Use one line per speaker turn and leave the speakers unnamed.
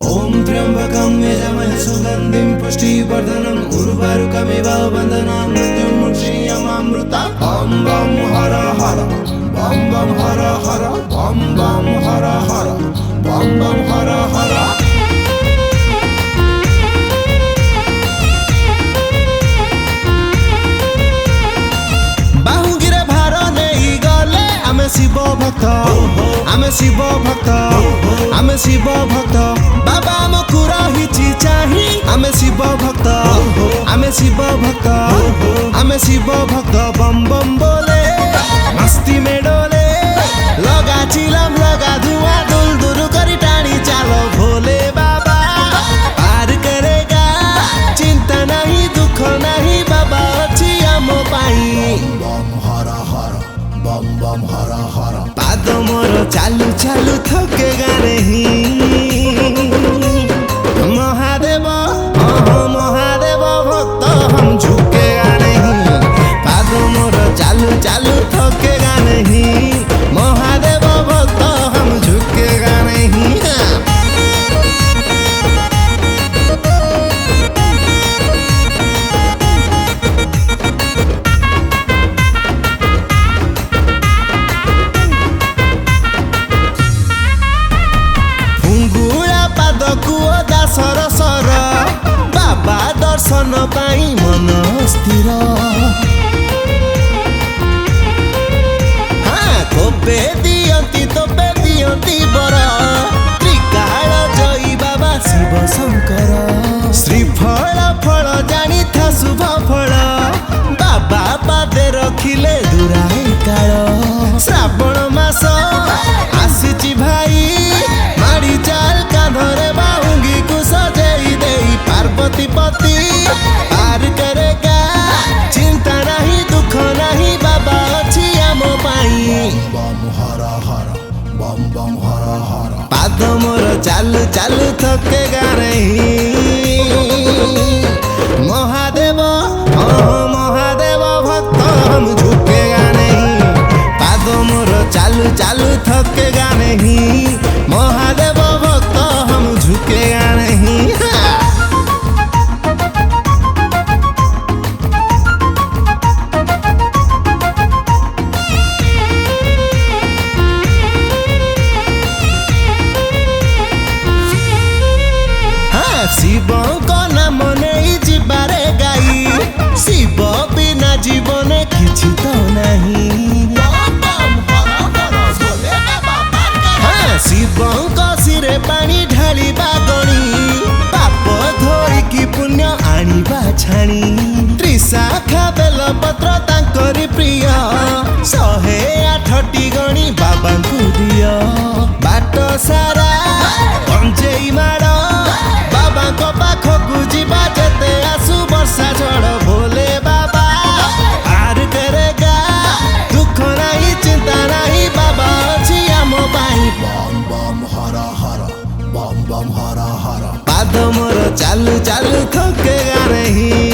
ओम त्र्यंबकं यजामहे सुगंधिं पुष्टिवर्धनम् उर्वारुकमिव बन्धनान् मृत्युर्मुक्षीयमामृतात्। बम बम हर हर बम बम हर हर बम बम हर हर बम बम हर हर। बाहुगिरे भार नहीं गले आमे शिव भक्त, आमे शिव भक्त, आमे शिव भक्त। बाबा आमकु रहिछि चाहि आमे शिव भक्त, आमे शिव भक्त, आमे शिव भक्त। बम बम बोले मस्ती में डोले लगा चिलम लगा धुआं दुल दुल करी टाणी चालो भोले बाबा पार करेगा चिंता नहीं दुख नहीं बाबा अछि आम पाई। बम हर हर बम बम हर हर। पाद मोर चालू चालू थकेगा नहीं महादेव महादेव भक्त हम झुकेगा नहीं। पाद मोर चालू चालू थकेगा नहीं महादेव भक्त हम झुकेगा नहीं। सर सर बाबा दर्शन पाई मन स्थिर। हाँ कोबे दियंती तोबे दियंती बर त्रिकाल जयी बाबा शिव शंकर। श्रीफल फल जानी था शुभ फल बाबा पादे रखिले दुराई काल। श्रावण मास आसीची भाई माड़ी चाल कांधरे बाहुंगी को सजेई देई पार्वती पति पार करेगा चिंता नहीं दुख नहीं बाबा अछि आम पाई। बम हर हर बम बम हर हर। पाद मोर चालू चालू थकेगा नहीं महादेव महादेव भक्त हम झुकेगा नहीं। पाद मोर चालू चालू थकेगा नहीं महादेव भक्त हम झुकेगा नहीं। शिव को नाम नहीं जीवारे गाई शिव बिना जीवने किछि तो नहीं। हाँ शिव को सिरे पानी ढाली बागणी पाप धोईकी पुण्य आनिबा छाणी। त्रिशाखा बेल पत्र तांकरी प्रिय 108 गणी बाबांकु दियो। बाट सारा गंजेई माड़ बाबांको पाखकु जीवा जेते आसु वर्षा झड़ भोले बाबा पार करेगा दुख नहीं चिंता नहीं बाबा अछि आम पाई। बम बम हर हर बम बम हर हर। पाद मोर चालू चालू थकेगा नहीं